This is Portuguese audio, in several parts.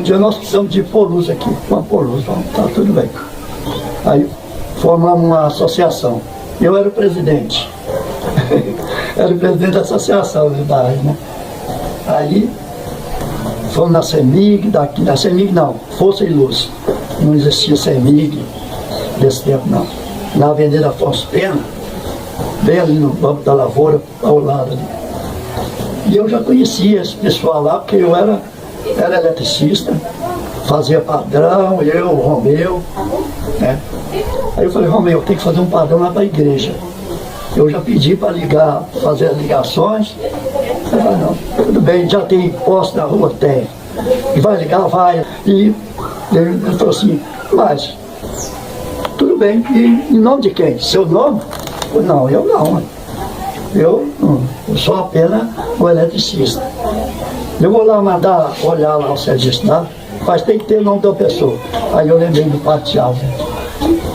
um dia nós precisamos de pôr luz aqui, vamos pôr luz, vamos, tá tudo bem. Aí formamos uma associação. Eu era o presidente. Era o presidente da associação de bairro, né? Aí fomos na CEMIG, daqui, na CEMIG não, Força e Luz. Não existia CEMIG desse tempo não. Na Avenida Afonso Pena, bem ali no Banco da Lavoura, ao lado ali. E eu já conhecia esse pessoal lá, porque eu era eletricista, fazia padrão, eu, o Romeu, né? Aí eu falei, Romeu, eu tenho que fazer um padrão lá para a igreja. Eu já pedi para ligar, fazer as ligações. Ele falou, não, tudo bem, já tem posto na rua? Tem. E vai ligar? Vai. E ele falou assim, mas, tudo bem, e em nome de quem? Seu nome? Eu falei, não, eu não. Eu sou apenas o eletricista. Eu vou lá mandar olhar lá o serviço, tá? Mas tem que ter o nome da pessoa. Aí eu lembrei do Padre Tiago.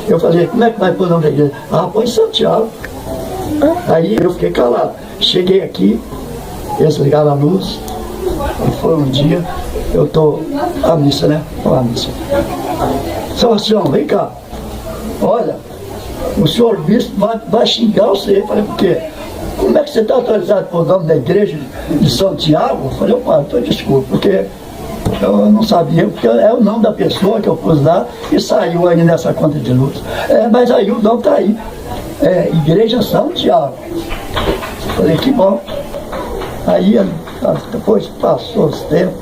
Eu falei, como é que vai pôr o nome da igreja? Ah, põe Santiago. Aí eu fiquei calado. Cheguei aqui, eles ligaram a luz. E foi um dia, eu estou à missa, né? A missa. Sebastião, vem cá. Olha, o senhor bispo vai xingar você. Eu falei, por quê? Como é que você está autorizado por nome da igreja de São Tiago? Eu falei, opa, então desculpa, porque eu não sabia, porque é o nome da pessoa que eu pus lá e saiu aí nessa conta de luz. Mas aí o nome está aí. Igreja São Tiago. Falei, que bom. Aí depois passou os tempos,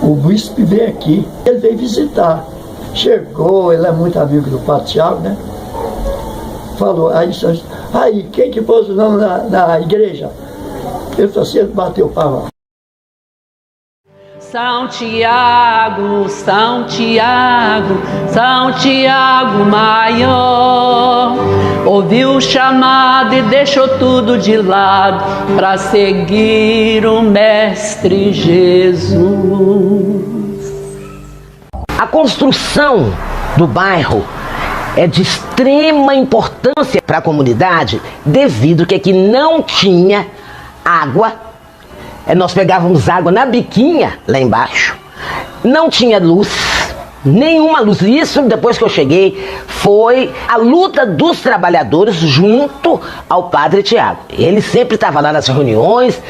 o bispo veio aqui, ele veio visitar. Chegou, ele é muito amigo do Padre Tiago, né? Falou, aí quem que pôs o nome na igreja? Ele falou assim, ele bateu o pau. São Tiago, São Tiago, São Tiago maior, ouviu o chamado e deixou tudo de lado para seguir o Mestre Jesus. A construção do bairro é de extrema importância para a comunidade, devido que aqui não tinha água. Nós pegávamos água na biquinha, lá embaixo. Não tinha luz, nenhuma luz. Isso, depois que eu cheguei, foi a luta dos trabalhadores junto ao Padre Tiago. Ele sempre estava lá nas reuniões,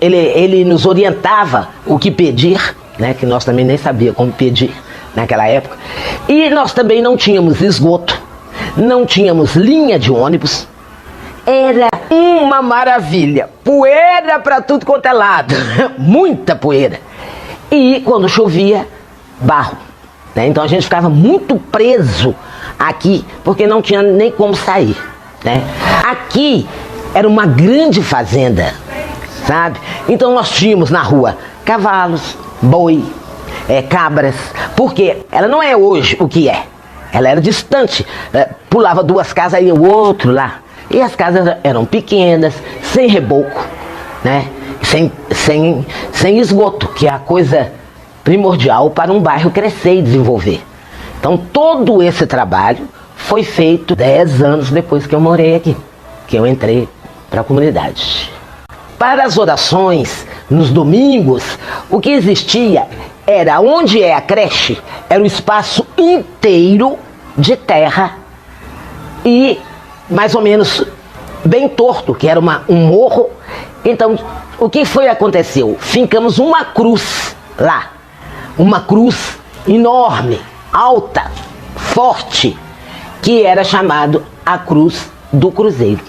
ele nos orientava o que pedir, né, que nós também nem sabíamos como pedir naquela época. E nós também não tínhamos esgoto, não tínhamos linha de ônibus. Era uma maravilha, poeira para tudo quanto é lado, muita poeira. E quando chovia, barro, né? Então a gente ficava muito preso aqui, porque não tinha nem como sair, né? Aqui era uma grande fazenda, sabe? Então nós tínhamos na rua cavalos, boi, cabras, porque ela não é hoje o que é, ela era distante, pulava duas casas e o outro lá. E as casas eram pequenas, sem reboco, né? Sem esgoto, que é a coisa primordial para um bairro crescer e desenvolver. Então todo esse trabalho foi feito 10 anos depois que eu morei aqui, que eu entrei para a comunidade. Para as orações, nos domingos, o que existia era, onde é a creche, era o espaço inteiro de terra e mais ou menos bem torto, que era um morro. Então, o que aconteceu? Fincamos uma cruz lá, uma cruz enorme, alta, forte, que era chamado a Cruz do Cruzeiro.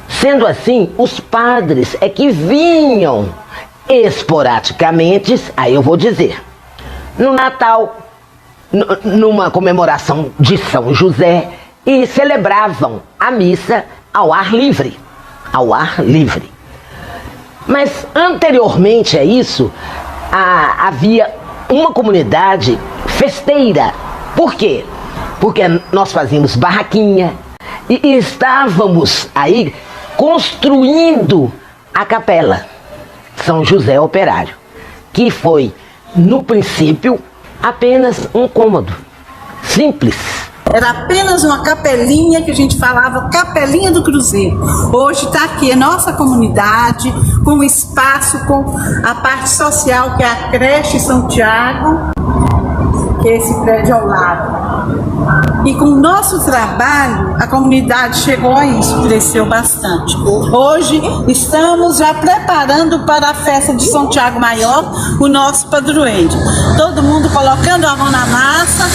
Sendo assim, os padres é que vinham esporadicamente, aí eu vou dizer, no Natal, numa comemoração de São José, e celebravam a missa ao ar livre, Mas anteriormente a isso, havia uma comunidade festeira. Por quê? Porque nós fazíamos barraquinha e estávamos aí construindo a capela São José Operário, que foi, no princípio, apenas um cômodo simples. Era apenas uma capelinha que a gente falava, Capelinha do Cruzeiro. Hoje está aqui a nossa comunidade, com espaço, com a parte social, que é a creche São Tiago, que é esse prédio ao lado. E com o nosso trabalho, a comunidade chegou a isso, cresceu bastante. Hoje estamos já preparando para a festa de São Tiago Maior, o nosso padroeiro. Todo mundo colocando a mão na massa,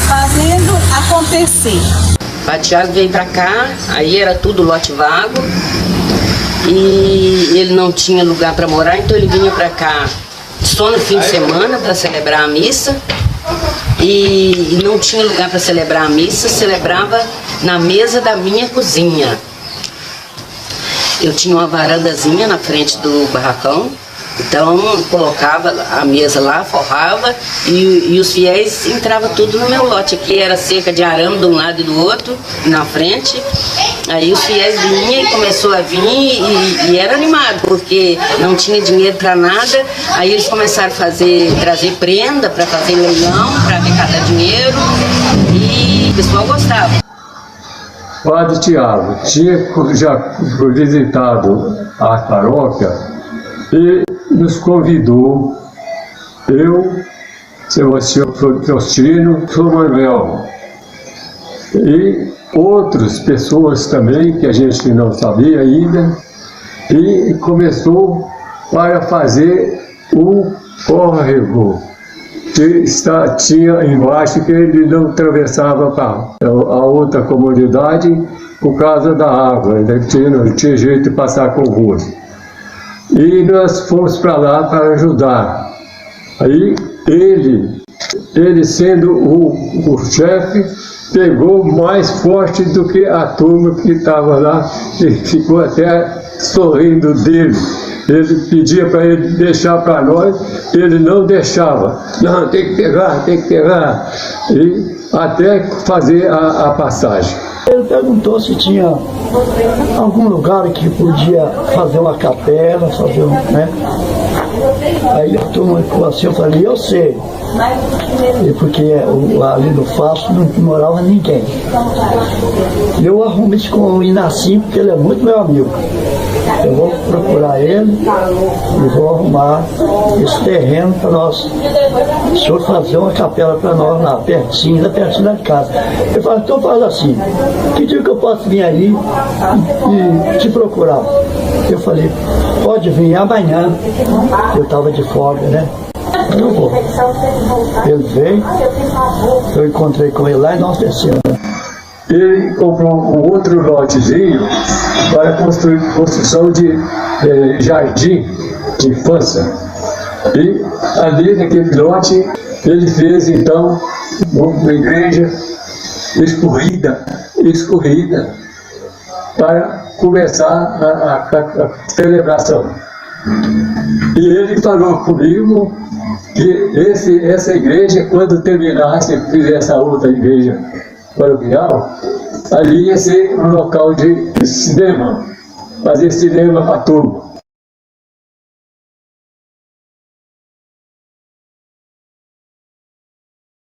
fazendo acontecer. O Tiago veio para cá, aí era tudo lote vago e ele não tinha lugar para morar, então ele vinha para cá só no fim de semana para celebrar a missa e não tinha lugar para celebrar a missa, celebrava na mesa da minha cozinha. Eu tinha uma varandazinha na frente do barracão, então colocava a mesa lá, forrava e os fiéis entravam tudo no meu lote. Aqui era cerca de arame de um lado e do outro, na frente. Aí os fiéis vinham e começou a vir e era animado, porque não tinha dinheiro para nada. Aí eles começaram a trazer prenda para fazer leilão, para arrecadar dinheiro e o pessoal gostava. Padre Tiago tinha já visitado a paróquia e nos convidou, eu, Sebastião Faustino, São Manuel e outras pessoas também que a gente não sabia ainda, e começou para fazer um córrego que tinha embaixo, que ele não atravessava para a outra comunidade por causa da água, não tinha jeito de passar com rua. E nós fomos para lá para ajudar. Aí ele sendo o chefe, pegou mais forte do que a turma que estava lá, e ficou até sorrindo dele. Ele pedia para ele deixar para nós, ele não deixava. Não, tem que pegar. E até fazer a passagem. Ele perguntou se tinha algum lugar que podia fazer uma capela, né? Aí a turma ficou assim, eu falei, eu sei. E porque ali no Faço não morava ninguém. Eu arrumo isso com o Inacinho, porque ele é muito meu amigo. Eu vou procurar ele e vou arrumar esse terreno para nós, o senhor fazer uma capela para nós lá, pertinho da casa. Ele falou, então faz assim, que dia que eu posso vir aí e te procurar? Eu falei, pode vir amanhã. Eu estava de folga, né? Eu vou. Ele veio, eu encontrei com ele lá e nós descemos. Ele comprou um outro lotezinho para construção de jardim de infância. E ali naquele lote ele fez então uma igreja escorrida para começar a celebração. E ele falou comigo que essa igreja, quando terminasse, fizesse a outra igreja paroquial, ali ia ser um local de cinema, fazer cinema para turma.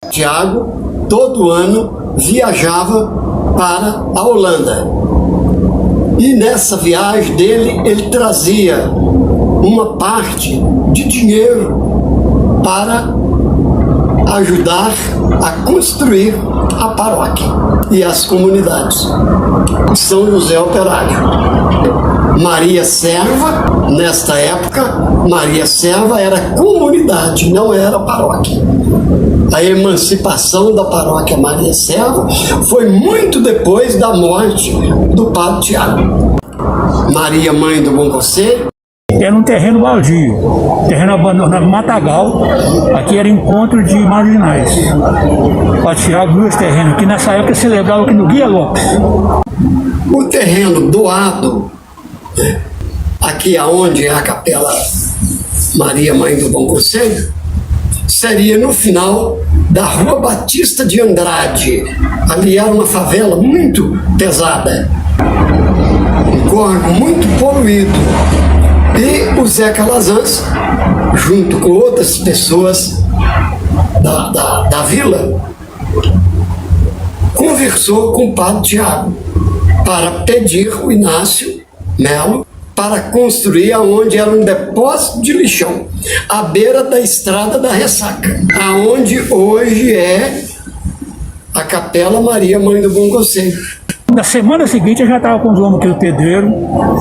Tiago, todo ano, viajava para a Holanda. E nessa viagem dele, ele trazia uma parte de dinheiro para ajudar a construir a paróquia e as comunidades. São José Operário. Maria Serva, nesta época, Maria Serva era comunidade, não era paróquia. A emancipação da paróquia Maria Serva foi muito depois da morte do padre Tiago. Maria Mãe do Bom Conselho era um terreno baldio, terreno abandonado, matagal. Aqui era encontro de marginais. O padre Tiago viu esse terreno aqui, nessa época celebrava aqui no Guia Lopes. O terreno doado, aqui aonde é a capela Maria Mãe do Bom Conselho, seria no final da Rua Batista de Andrade. Ali era uma favela muito pesada, um córrego muito poluído. E o Zé Calazans, junto com outras pessoas da vila, conversou com o padre Tiago para pedir o Inácio Melo para construir aonde era um depósito de lixão, à beira da estrada da Ressaca, aonde hoje é a Capela Maria Mãe do Bom Conselho. Na semana seguinte eu já estava com os homens aqui do pedreiro,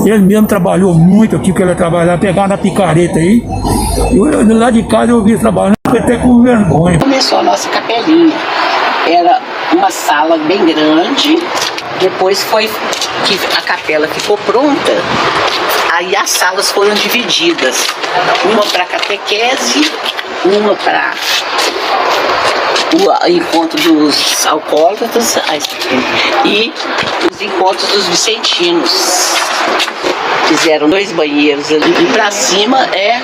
ele mesmo trabalhou muito aqui, que ele trabalhava, pegava na picareta aí, e eu, lá de casa eu vi trabalhando, até com vergonha. Começou a nossa capelinha, era uma sala bem grande, depois foi que a capela ficou pronta, aí as salas foram divididas, uma para catequese, uma para o encontro dos alcoólatras e os encontros dos vicentinos. Fizeram 2 banheiros ali e para cima é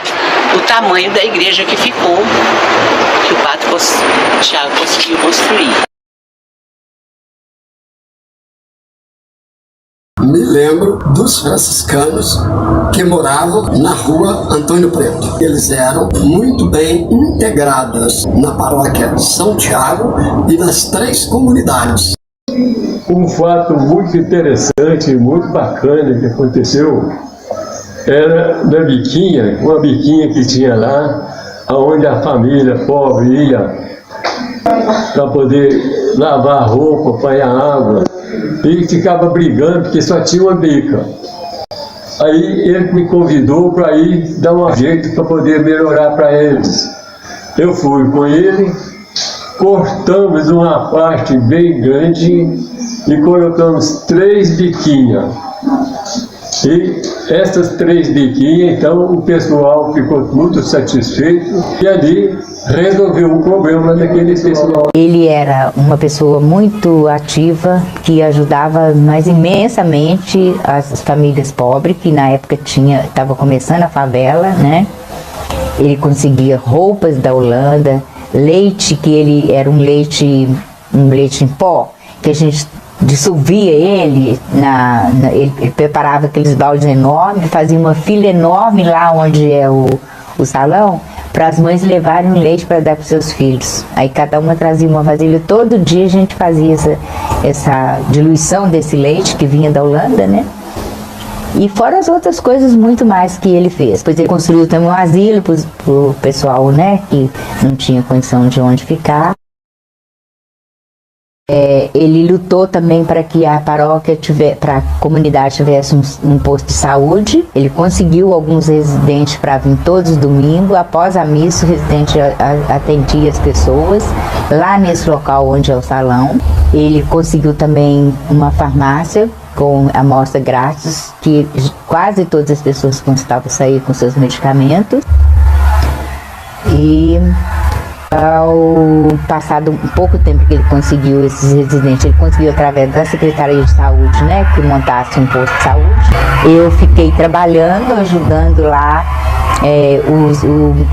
o tamanho da igreja que ficou, que o padre Tiago conseguiu construir. Me lembro dos franciscanos que moravam na rua Antônio Preto. Eles eram muito bem integrados na paróquia São Tiago e nas 3 comunidades. Um fato muito interessante, muito bacana que aconteceu, era na biquinha, uma biquinha que tinha lá, onde a família pobre ia para poder lavar roupa, apanhar água, e ficava brigando porque só tinha uma bica. Aí ele me convidou para ir dar um jeito para poder melhorar para eles. Eu fui com ele, cortamos uma parte bem grande e colocamos 3 biquinhas. E essas 3 biquinhas, então o pessoal ficou muito satisfeito e ali resolveu o problema daquele pessoal. Ele era uma pessoa muito ativa, que ajudava nós imensamente as famílias pobres, que na época estava começando a favela, né? Ele conseguia roupas da Holanda, leite, que ele era um leite em pó, que a gente dissolvia ele, ele preparava aqueles baldes enormes, fazia uma fila enorme lá onde é o salão, para as mães levarem o leite para dar para os seus filhos. Aí cada uma trazia uma vasilha, todo dia a gente fazia essa diluição desse leite que vinha da Holanda, né? E fora as outras coisas muito mais que ele fez. Depois ele construiu também um asilo para o pessoal, né, que não tinha condição de onde ficar. Ele lutou também para que a paróquia para a comunidade tivesse um posto de saúde. Ele conseguiu alguns residentes para vir todos os domingos. Após a missa, o residente atendia as pessoas lá nesse local onde é o salão. Ele conseguiu também uma farmácia com amostra grátis, que quase todas as pessoas constavam sair com seus medicamentos. E ao passado um pouco tempo que ele conseguiu esses residentes, ele conseguiu através da Secretaria de Saúde, né, que montasse um posto de saúde. Eu fiquei trabalhando, ajudando lá,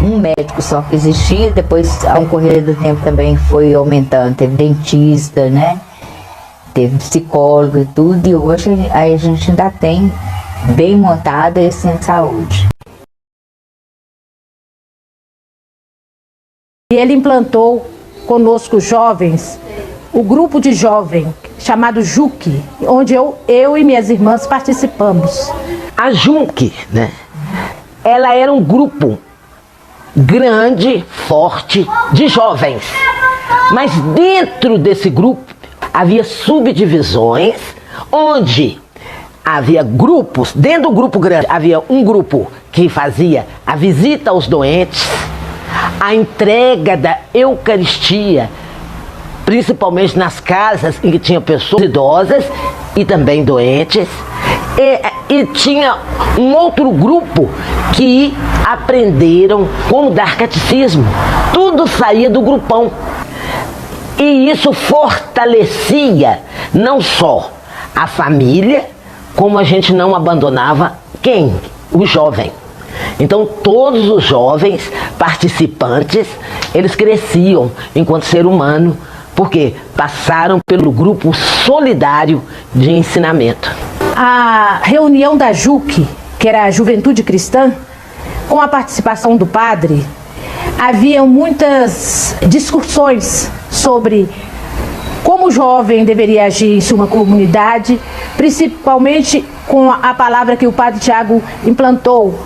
um médico só que existia, depois ao correr do tempo também foi aumentando, teve dentista, né, teve psicólogo e tudo, e hoje a gente ainda tem bem montado esse centro de saúde. E ele implantou conosco jovens, o grupo de jovem chamado JUC, onde eu e minhas irmãs participamos. A JUC, né? Ela era um grupo grande, forte, de jovens. Mas dentro desse grupo havia subdivisões, onde havia grupos. Dentro do grupo grande havia um grupo que fazia a visita aos doentes, a entrega da Eucaristia, principalmente nas casas em que tinha pessoas idosas e também doentes. E tinha um outro grupo que aprenderam como dar catecismo. Tudo saía do grupão. E isso fortalecia não só a família, como a gente não abandonava quem? O jovem. Então todos os jovens participantes, eles cresciam enquanto ser humano, porque passaram pelo grupo solidário de ensinamento. A reunião da JUC, que era a Juventude Cristã, com a participação do padre, havia muitas discussões sobre como o jovem deveria agir em sua comunidade, principalmente com a palavra que o Padre Tiago implantou,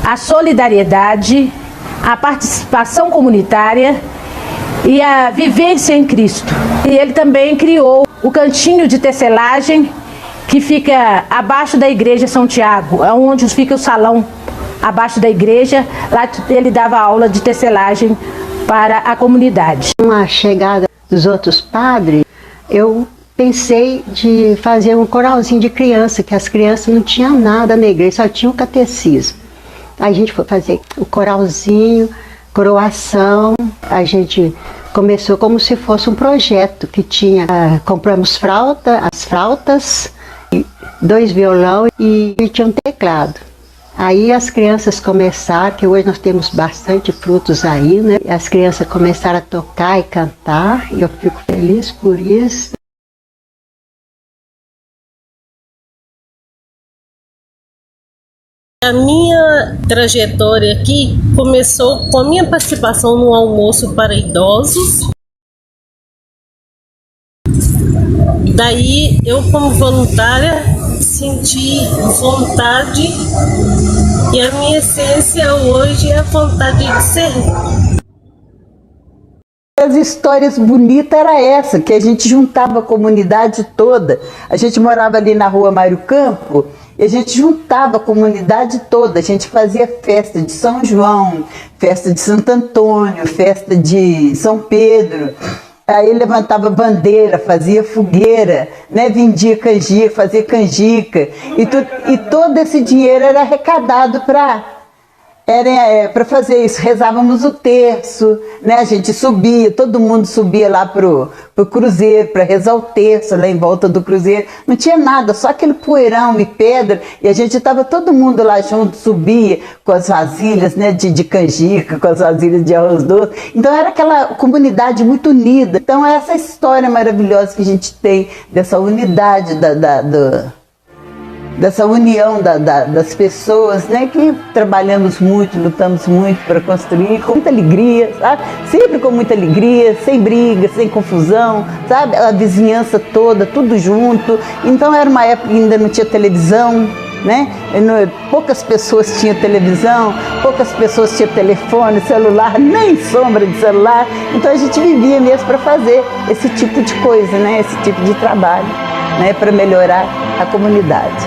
a solidariedade, a participação comunitária e a vivência em Cristo. E ele também criou o cantinho de tecelagem, que fica abaixo da igreja São Tiago, onde fica o salão abaixo da igreja. Lá ele dava aula de tecelagem para a comunidade. Com a chegada dos outros padres, eu pensei de fazer um coralzinho de criança, que as crianças não tinham nada na igreja, só tinha o catecismo. Aí a gente foi fazer o coralzinho, coroação, a gente começou como se fosse um projeto que tinha, compramos as flautas, 2 violão e tinha um teclado. Aí as crianças começaram, que hoje nós temos bastante frutos aí, né? As crianças começaram a tocar e cantar, e eu fico feliz por isso. A minha trajetória aqui começou com a minha participação no almoço para idosos. Daí eu, como voluntária, senti vontade, e a minha essência hoje é a vontade de servir. As histórias bonitas era essa, que a gente juntava a comunidade toda. A gente morava ali na rua Mário Campo, e a gente juntava a comunidade toda. A gente fazia festa de São João, festa de Santo Antônio, festa de São Pedro. Aí levantava bandeira, fazia fogueira, né? Vendia canjica, fazia canjica. E todo esse dinheiro era arrecadado para fazer isso. Rezávamos o terço, né? A gente subia, todo mundo subia lá pro cruzeiro para rezar o terço lá em volta do cruzeiro. Não tinha nada, só aquele poeirão e pedra, e a gente estava todo mundo lá junto, subia com as vasilhas, né, de canjica, com as vasilhas de arroz doce. Então era aquela comunidade muito unida. Então é essa história maravilhosa que a gente tem dessa unidade dessa união das pessoas, né, que trabalhamos muito, lutamos muito para construir com muita alegria, sabe? Sempre com muita alegria, sem briga, sem confusão, sabe? A vizinhança toda, tudo junto. Então era uma época que ainda não tinha televisão, né? Poucas pessoas tinham televisão, poucas pessoas tinham telefone, celular, nem sombra de celular. Então a gente vivia mesmo para fazer esse tipo de coisa, né? Esse tipo de trabalho, né? Para melhorar a comunidade.